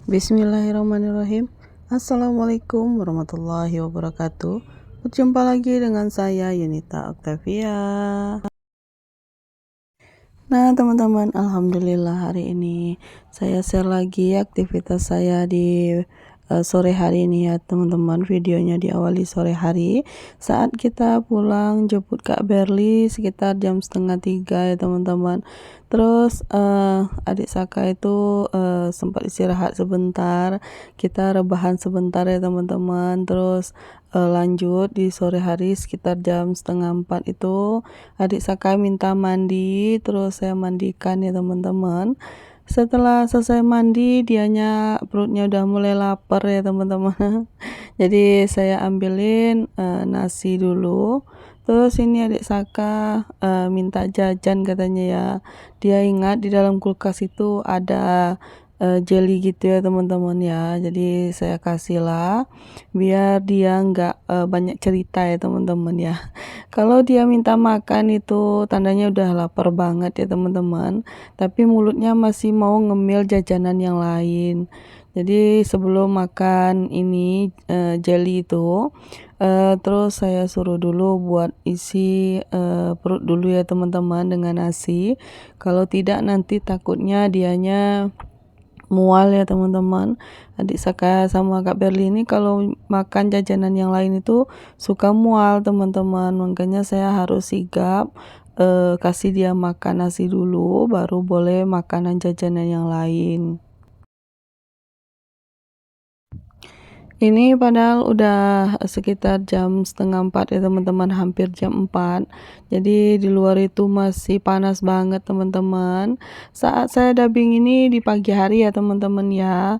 Bismillahirrahmanirrahim. Assalamualaikum warahmatullahi wabarakatuh. Berjumpa lagi dengan saya Yunita Octavia. Nah teman-teman, alhamdulillah hari ini saya share lagi aktivitas saya di sore hari ini ya teman-teman. Videonya diawali sore hari saat kita pulang jemput Kak Berli sekitar jam 2:30 ya teman-teman. Terus adik Saka itu sempat istirahat sebentar, kita rebahan sebentar ya teman-teman. Terus lanjut di sore hari sekitar jam 3:30 itu adik Saka minta mandi, terus saya mandikan ya teman-teman. Setelah selesai mandi, dianya perutnya udah mulai lapar ya teman-teman. Jadi saya ambilin nasi dulu. Terus ini adik Saka minta jajan katanya ya. Dia ingat di dalam kulkas itu ada jelly gitu ya teman-teman ya. Jadi saya kasih lah biar dia nggak banyak cerita ya teman-teman ya. Kalau dia minta makan itu tandanya udah lapar banget ya teman-teman, tapi mulutnya masih mau ngemil jajanan yang lain. Jadi sebelum makan ini jelly itu terus saya suruh dulu buat isi perut dulu ya teman-teman dengan nasi. Kalau tidak nanti takutnya dianya mual ya teman-teman. Adik Saka sama Kak Berli ini kalau makan jajanan yang lain itu suka mual teman-teman, makanya saya harus sigap kasih dia makan nasi dulu baru boleh makanan jajanan yang lain. Ini padahal udah sekitar jam 3:30 ya teman-teman, hampir jam 4. Jadi di luar itu masih panas banget teman-teman. Saat saya dubbing ini di pagi hari ya teman-teman ya.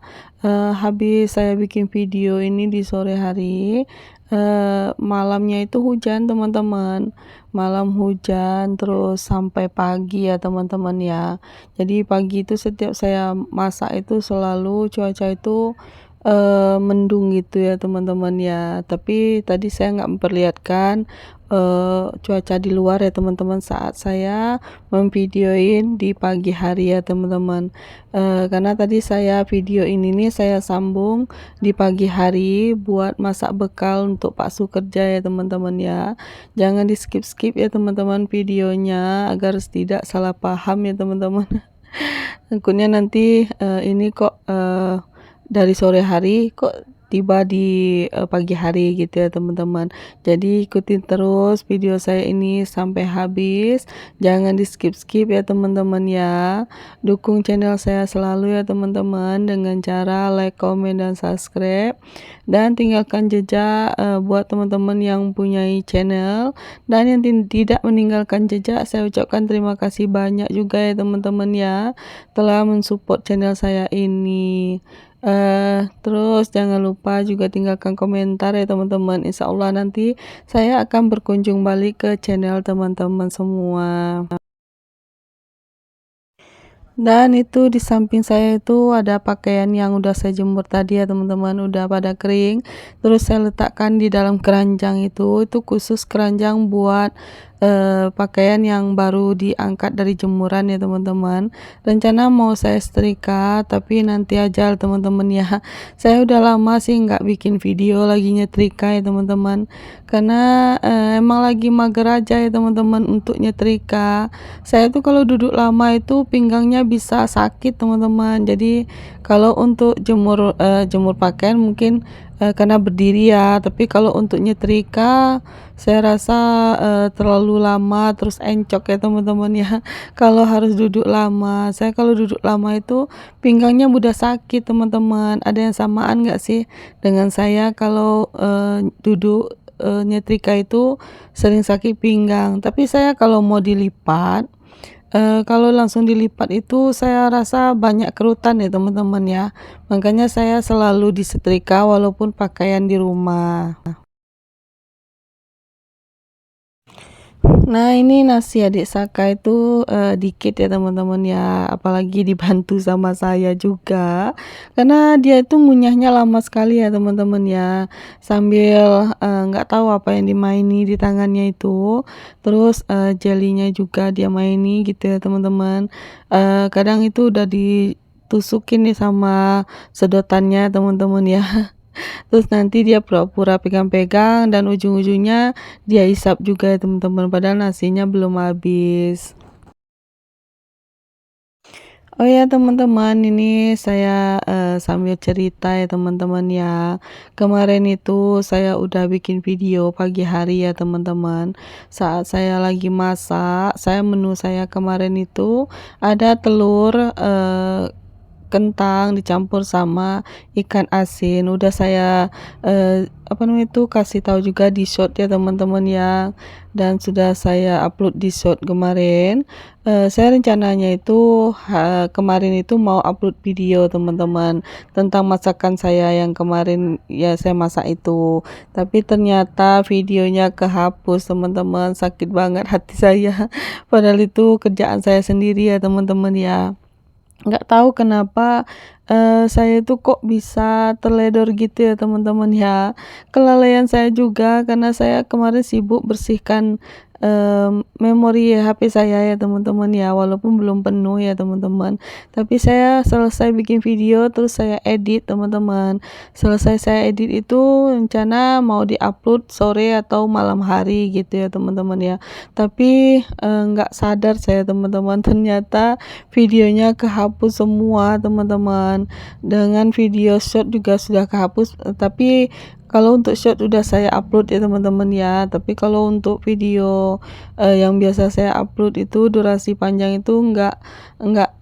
Habis saya bikin video ini di sore hari, malamnya itu hujan teman-teman. Malam hujan terus sampai pagi ya teman-teman ya. Jadi pagi itu setiap saya masak itu selalu cuaca itu mendung gitu ya teman-teman ya. Tapi tadi saya nggak memperlihatkan cuaca di luar ya teman-teman saat saya memvideoin di pagi hari ya teman-teman. Karena tadi saya video ini nih saya sambung di pagi hari buat masak bekal untuk Pak Su kerja ya teman-teman ya. Jangan di skip-skip ya teman-teman videonya agar tidak salah paham ya teman-teman. Takutnya nanti ini kok dari sore hari kok tiba di pagi hari gitu ya teman-teman. Jadi ikutin terus video saya ini sampai habis, jangan di skip-skip ya teman-teman ya. Dukung channel saya selalu ya teman-teman dengan cara like, komen, dan subscribe, dan tinggalkan jejak buat teman-teman yang punya channel, dan yang tidak meninggalkan jejak saya ucapkan terima kasih banyak juga ya teman-teman ya telah mensupport channel saya ini. Terus jangan lupa juga tinggalkan komentar ya teman-teman. Insya Allah nanti saya akan berkunjung balik ke channel teman-teman semua. Dan itu di samping saya itu ada pakaian yang udah saya jemur tadi ya teman-teman, udah pada kering. Terus saya letakkan di dalam keranjang itu khusus keranjang buat pakaian yang baru diangkat dari jemuran ya teman-teman. Rencana mau saya setrika tapi nanti aja teman-teman ya. Saya udah lama sih nggak bikin video lagi nyetrika ya teman-teman, karena emang lagi mager aja ya teman-teman untuk nyetrika. Saya tuh kalau duduk lama itu pinggangnya bisa sakit teman-teman. Jadi kalau untuk jemur pakaian mungkin karena berdiri ya, tapi kalau untuk nyetrika saya rasa terlalu lama terus encok ya teman-teman ya. Kalau harus duduk lama, saya kalau duduk lama itu pinggangnya mudah sakit teman-teman. Ada yang samaan nggak sih dengan saya kalau duduk nyetrika itu sering sakit pinggang? Tapi saya kalau mau dilipat, kalau langsung dilipat itu saya rasa banyak kerutan ya teman-teman ya. Makanya saya selalu disetrika walaupun pakaian di rumah. Nah ini nasi adik Saka itu dikit ya teman-teman ya, apalagi dibantu sama saya juga karena dia itu ngunyahnya lama sekali ya teman-teman ya, sambil nggak tahu apa yang dimaini di tangannya itu. Terus jelinya juga dia maini gitu ya teman-teman. Kadang itu udah tusukin nih sama sedotannya teman-teman ya. Terus nanti dia pura-pura pegang-pegang dan ujung-ujungnya dia isap juga ya teman-teman, padahal nasinya belum habis. Oh ya teman-teman, ini saya, sambil cerita ya teman-teman ya. Kemarin itu saya udah bikin video pagi hari ya teman-teman. Saat saya lagi masak, menu saya kemarin itu ada telur, kentang dicampur sama ikan asin. Udah saya, apa namanya itu, kasih tahu juga di short ya teman-teman ya, dan sudah saya upload di short kemarin. Saya rencananya itu, kemarin itu mau upload video teman-teman, tentang masakan saya yang kemarin ya saya masak itu. Tapi ternyata videonya kehapus teman-teman, sakit banget hati saya. Padahal itu kerjaan saya sendiri ya teman-teman ya. Nggak tahu kenapa, saya itu kok bisa terledor gitu ya teman-teman ya. Kelalaian saya juga karena saya kemarin sibuk bersihkan, memori HP saya ya teman-teman ya, walaupun belum penuh ya teman-teman. Tapi saya selesai bikin video terus saya edit teman-teman. Selesai saya edit itu rencana mau di-upload sore atau malam hari gitu ya teman-teman ya. Tapi, nggak sadar saya teman-teman, ternyata videonya kehapus semua teman-teman, dengan video short juga sudah kehapus, tapi kalau untuk short udah saya upload ya teman-teman ya. Tapi kalau untuk video, yang biasa saya upload itu durasi panjang itu enggak enggak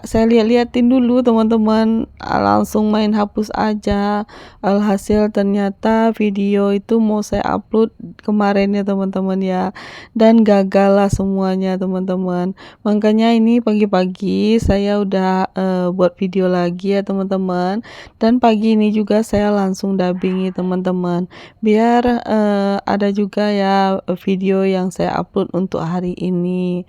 saya lihat-liatin dulu teman-teman, langsung main hapus aja. Alhasil ternyata video itu mau saya upload kemarin ya teman-teman ya, dan gagal lah semuanya teman-teman. Makanya ini pagi-pagi saya udah, buat video lagi ya teman-teman, dan pagi ini juga saya langsung dubbingi teman-teman, biar, ada juga ya video yang saya upload untuk hari ini.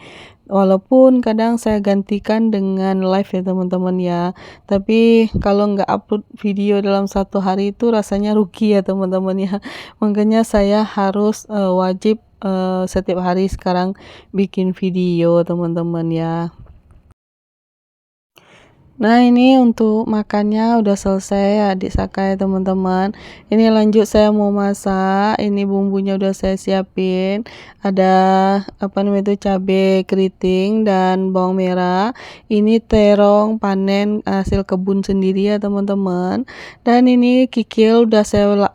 Walaupun kadang saya gantikan dengan live ya teman-teman ya, tapi kalau nggak upload video dalam satu hari itu rasanya rugi ya teman-teman ya. Makanya saya harus, wajib, setiap hari sekarang bikin video teman-teman ya. Nah ini untuk makannya udah selesai ya adik Sakai teman-teman. Ini lanjut saya mau masak. Ini bumbunya udah saya siapin. Ada apa namanya itu, cabai keriting dan bawang merah. Ini terong panen hasil kebun sendiri ya teman-teman. Dan ini kikil udah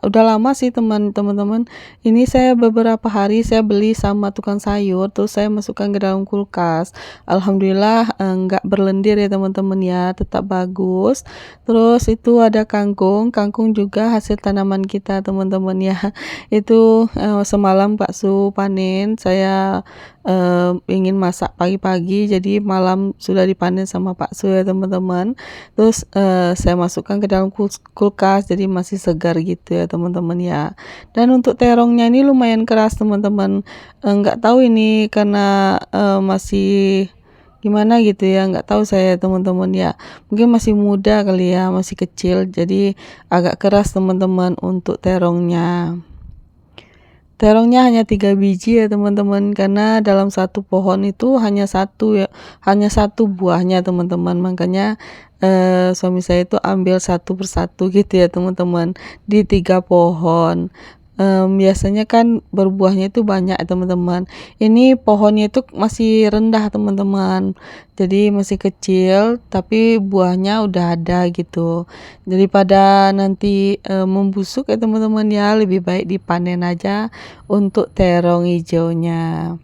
lama sih teman-teman. Ini saya beberapa hari saya beli sama tukang sayur terus saya masukkan ke dalam kulkas. Alhamdulillah, nggak berlendir ya teman-teman ya, tetap bagus. Terus itu ada kangkung, kangkung juga hasil tanaman kita teman-teman ya. Itu, semalam Pak Su panen, saya, ingin masak pagi-pagi jadi malam sudah dipanen sama Pak Su ya teman-teman. Terus, saya masukkan ke dalam kulkas jadi masih segar gitu ya teman-teman ya. Dan untuk terongnya ini lumayan keras teman-teman, nggak tahu ini karena, masih gimana gitu ya, nggak tahu saya teman-teman ya. Mungkin masih muda kali ya, masih kecil, jadi agak keras teman-teman untuk terongnya. Terongnya hanya 3 biji ya teman-teman, karena dalam satu pohon itu hanya satu ya, hanya satu buahnya teman-teman. Makanya, suami saya itu ambil satu persatu gitu ya teman-teman, di 3 pohon. Biasanya kan berbuahnya itu banyak ya teman-teman. Ini pohonnya itu masih rendah teman-teman. Jadi masih kecil tapi buahnya udah ada gitu. Daripada nanti, membusuk ya teman-teman ya, lebih baik dipanen aja untuk terong hijaunya.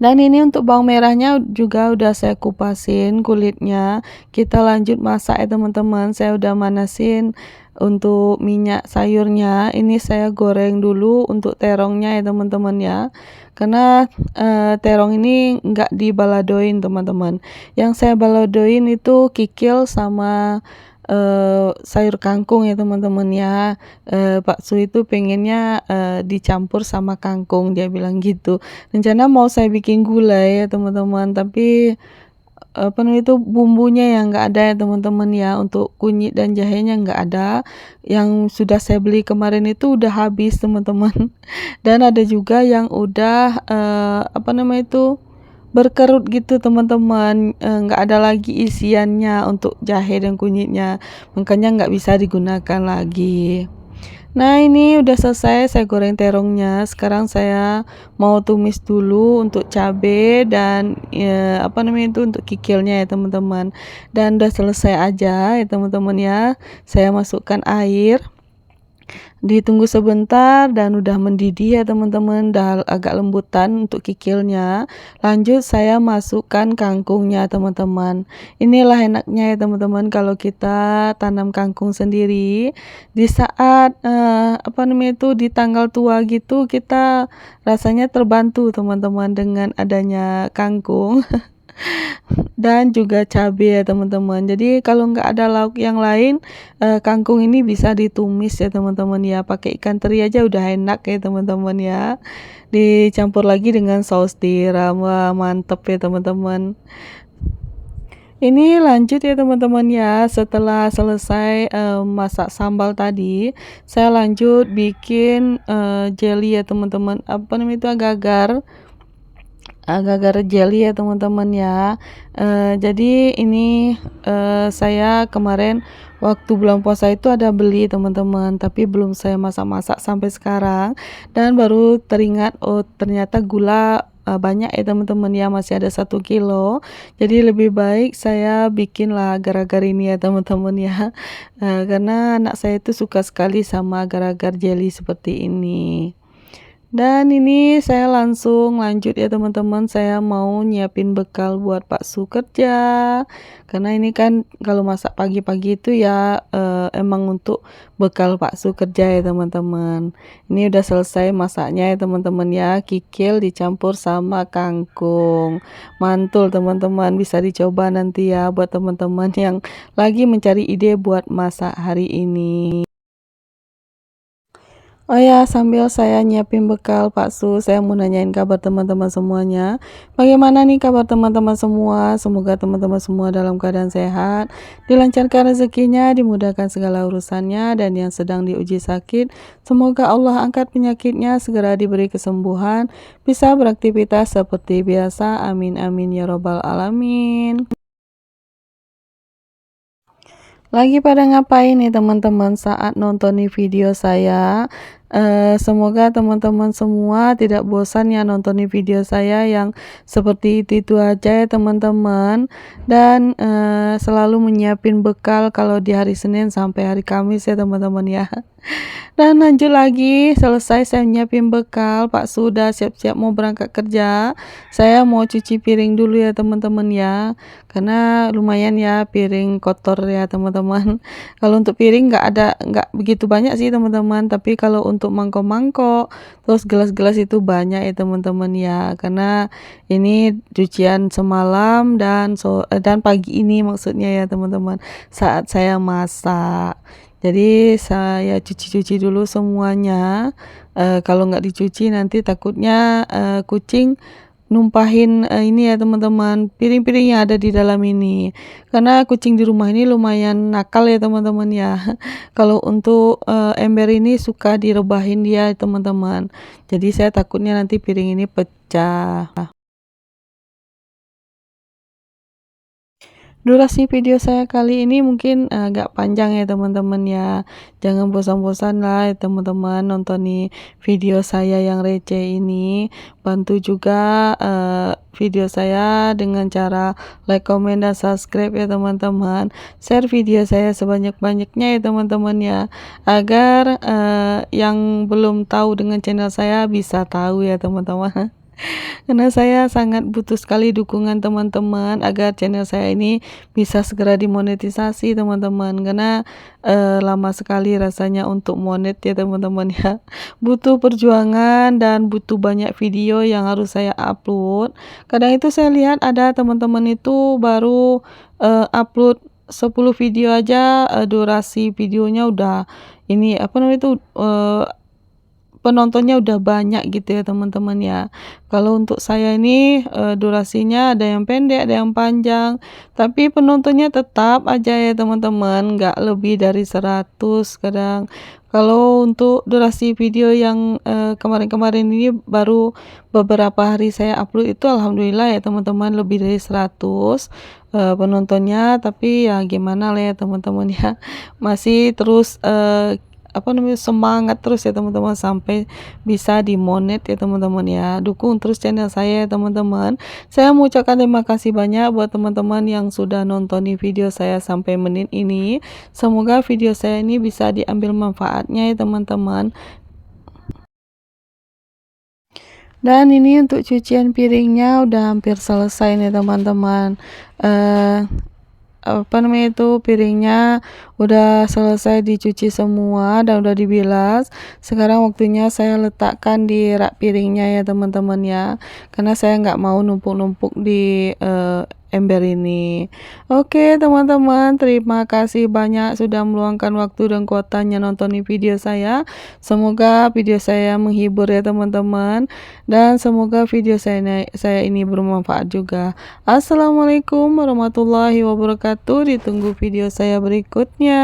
Dan ini untuk bawang merahnya juga udah saya kupasin kulitnya. Kita lanjut masak ya teman-teman. Saya udah manasin untuk minyak sayurnya. Ini saya goreng dulu untuk terongnya ya teman-teman ya. Karena, terong ini nggak dibaladoin teman-teman. Yang saya baladoin itu kikil sama, sayur kangkung ya teman-teman ya. Pak Su itu pengennya, dicampur sama kangkung, dia bilang gitu. Rencana mau saya bikin gulai ya teman-teman, tapi apa namanya itu, bumbunya yang nggak ada ya teman-teman ya, untuk kunyit dan jahenya nggak ada. Yang sudah saya beli kemarin itu udah habis teman-teman. Dan ada juga yang udah, apa namanya itu, berkerut gitu teman-teman, nggak ada lagi isiannya untuk jahe dan kunyitnya, makanya nggak bisa digunakan lagi. Nah, ini udah selesai saya goreng terongnya. Sekarang saya mau tumis dulu untuk cabe dan apa namanya itu untuk kikilnya ya teman-teman. Dan udah selesai aja ya teman-teman ya. Saya masukkan air. Ditunggu sebentar dan udah mendidih ya teman-teman, udah agak lembutan untuk kikilnya. Lanjut saya masukkan kangkungnya teman-teman. Inilah enaknya ya teman-teman kalau kita tanam kangkung sendiri. Di saat apa namanya itu di tanggal tua gitu kita rasanya terbantu teman-teman dengan adanya kangkung. Dan juga cabai ya teman-teman. Jadi kalau nggak ada lauk yang lain, kangkung ini bisa ditumis ya teman-teman ya, pakai ikan teri aja udah enak ya teman-teman ya. Dicampur lagi dengan saus tiram, wah mantep ya teman-teman. Ini lanjut ya teman-teman ya, setelah selesai masak sambal tadi, saya lanjut bikin jelly ya teman-teman, apa namanya itu agar-agar jelly ya teman-teman ya. Jadi ini saya kemarin waktu bulan puasa itu ada beli teman-teman, tapi belum saya masak-masak sampai sekarang dan baru teringat oh ternyata gula banyak ya teman-teman ya, masih ada 1 kilo. Jadi lebih baik saya bikin lah agar-agar ini ya teman-teman ya. Karena anak saya itu suka sekali sama agar-agar jelly seperti ini. Dan ini saya langsung lanjut ya teman-teman, saya mau nyiapin bekal buat Pak Su kerja. Karena ini kan kalau masak pagi-pagi itu ya emang untuk bekal Pak Su kerja ya teman-teman. Ini udah selesai masaknya ya teman-teman ya, kikil dicampur sama kangkung. Mantul teman-teman, bisa dicoba nanti ya buat teman-teman yang lagi mencari ide buat masak hari ini. Oh ya, sambil saya nyiapin bekal Pak Su, saya mau nanyain kabar teman-teman semuanya. Bagaimana nih kabar teman-teman semua? Semoga teman-teman semua dalam keadaan sehat, dilancarkan rezekinya, dimudahkan segala urusannya, dan yang sedang diuji sakit, semoga Allah angkat penyakitnya, segera diberi kesembuhan, bisa beraktivitas seperti biasa. Amin amin ya robbal alamin. Lagi pada ngapain nih teman-teman saat nonton nih video saya? Semoga teman-teman semua tidak bosan ya nonton nih video saya yang seperti itu aja ya teman-teman. Dan selalu menyiapin bekal kalau di hari Senin sampai hari Kamis ya teman-teman ya. Dan lanjut lagi, selesai saya nyiapin bekal, Pak sudah siap-siap mau berangkat kerja. Saya mau cuci piring dulu ya teman-teman ya, karena lumayan ya piring kotor ya teman-teman. Kalau untuk piring nggak begitu banyak sih teman-teman, tapi kalau untuk mangkok-mangkok, terus gelas-gelas itu banyak ya teman-teman ya, karena ini cucian semalam dan pagi ini maksudnya ya teman-teman, saat saya masak. Jadi saya cuci-cuci dulu semuanya. Kalau nggak dicuci nanti takutnya kucing numpahin ini ya teman-teman, piring-piring yang ada di dalam ini. Karena kucing di rumah ini lumayan nakal ya teman-teman ya. Kalau untuk ember ini suka direbahin dia teman-teman. Jadi saya takutnya nanti piring ini pecah. Durasi video saya kali ini mungkin agak panjang ya teman-teman ya. Jangan bosan-bosan lah ya teman-teman nonton nih video saya yang receh ini. Bantu juga video saya dengan cara like, comment, dan subscribe ya teman-teman. Share video saya sebanyak-banyaknya ya teman-teman ya. Agar yang belum tahu dengan channel saya bisa tahu ya teman-teman. Karena saya sangat butuh sekali dukungan teman-teman agar channel saya ini bisa segera dimonetisasi teman-teman, karena lama sekali rasanya untuk monet ya teman-teman ya. Butuh perjuangan dan butuh banyak video yang harus saya upload. Kadang itu saya lihat ada teman-teman itu baru upload 10 video aja, durasi videonya udah ini apa namanya itu penontonnya udah banyak gitu ya teman-teman ya. Kalau untuk saya ini, durasinya ada yang pendek, ada yang panjang, tapi penontonnya tetap aja ya teman-teman, nggak lebih dari 100 kadang. Kalau untuk durasi video yang, kemarin-kemarin ini baru beberapa hari saya upload itu alhamdulillah ya teman-teman lebih dari 100, penontonnya, tapi ya gimana lah ya teman-teman ya, masih terus, apa namanya, semangat terus ya teman-teman sampai bisa di-monet ya teman-teman ya. Dukung terus channel saya ya teman-teman. Saya mau ucapkan terima kasih banyak buat teman-teman yang sudah nonton video saya sampai menit ini. Semoga video saya ini bisa diambil manfaatnya ya teman-teman. Dan ini untuk cucian piringnya udah hampir selesai nih teman-teman. Eh apa namanya itu, piringnya udah selesai dicuci semua dan udah dibilas. Sekarang waktunya saya letakkan di rak piringnya ya teman-teman ya, karena saya nggak mau numpuk-numpuk di ember ini. Oke teman-teman, terima kasih banyak sudah meluangkan waktu dan kuotanya nonton video saya. Semoga video saya menghibur ya teman-teman, dan semoga video saya ini bermanfaat juga. Assalamualaikum warahmatullahi wabarakatuh. Ditunggu video saya berikutnya.